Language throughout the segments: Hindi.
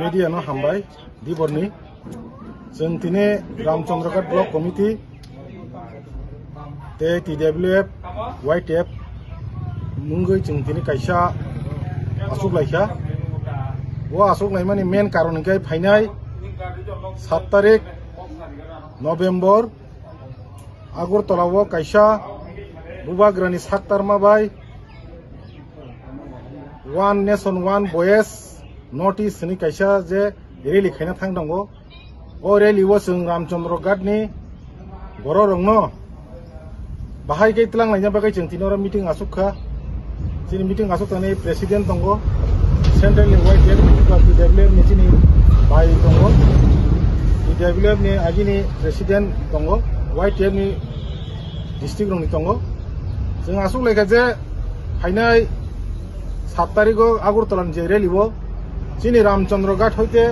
media no hambai di borni जों दिनै रामचंद्रगढ़ ब्लक कमिटी ते TWF YTF मुंगै जों दिनै कायसा आसुक लायखा वो आसुक लाय माने मेन कारण हिंखाय फायनाय 7 तारिख नभेम्बर आगरतलाव कायसा बुबाग्रानि साकतारमा बाय one nation one voice north east नि कायसा जे रेली खायना थांदांगो ओ रेली वो जों रामचंद्रगढ़ नि बर' रंनो बाहाय गैतलां लायना बागै जों दिनरा मीटिंग आसुखा जिनि मीटिंग आसुकतानि प्रेसिडेंट दंगो सेंट्रल YTF TWF नि जिनि बाय दंगो TWF नि आजिनि प्रेसिडेंट दंगो YTF नि डिस्ट्रिक्ट रंनि दंगो जों आसुक लायखा जे फायनाय 7 तारिखो आगरतलानि जे रेलिबो जिनि रामचंद्रगढ़ हইতে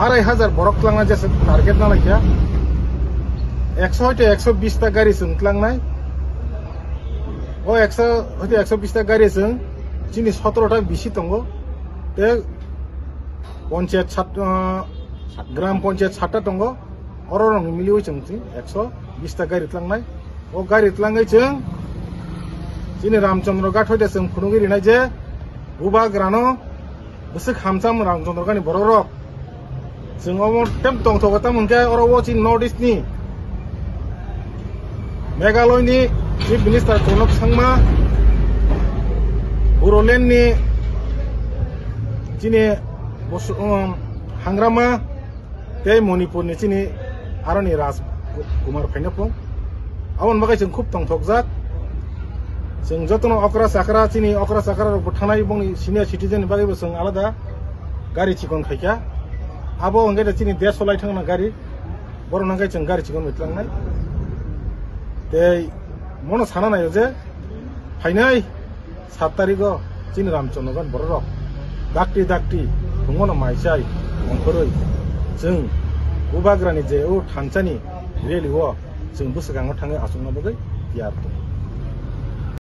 2500 बरक क्लांना जेसे टारगेट ना लायखा 100 हইতে 120 टा गाड़ी जोंख्लांनाय ओ 100 हইते 120 टा गाड़ी जों जिनि 17 टा बिसि दंगो ते पंचायत ग्राम पंचायत 7 टा दंगो अररं मिलियो जों 120 टा गाड़ी ख्लांनाय ओ गाड़ी ख्लांगै जों जिनि रामचंद्रगढ़ हইते जों फुनुगिरिनाय जे बुबाग्रानो बसक हामसाम रामचंद्रगढ़नि बर' रक जों अमो टेम तंथगता मोनखे अरवो जिन नॉर्थ ईस्ट नि मेघालय नि चीफ मिनिस्टर कनक सांमा बर'लेण्ड नि जिनि हांग्रामा ते मणिपुर नि जिनि आरनि राज कुमार फाइनाफुं आवन बागै जों खूब तंथगजाक जों जतन अकरा साकरा चिनि अकरा साकरा थानाय बंनि सिनियर सिटिजेन बागैबो जों आलादा गारि चिकन खायखा आबो अंगे चिनि देश सलाय थांना गारि बर' नांगाय जों गारि चिकन मितलांनाय ते मनो साना नायो जे फायनाय 7 तारिखो चिनि रामचंद्रगढ़ बर' रक दाक्ति दाक्ति बुंगनो मायसाय अंखरै जों बुबाग्रानि जे ओ थानसानि रेलिओ जों बोसगाङाव थाङो आसुंना बागै यार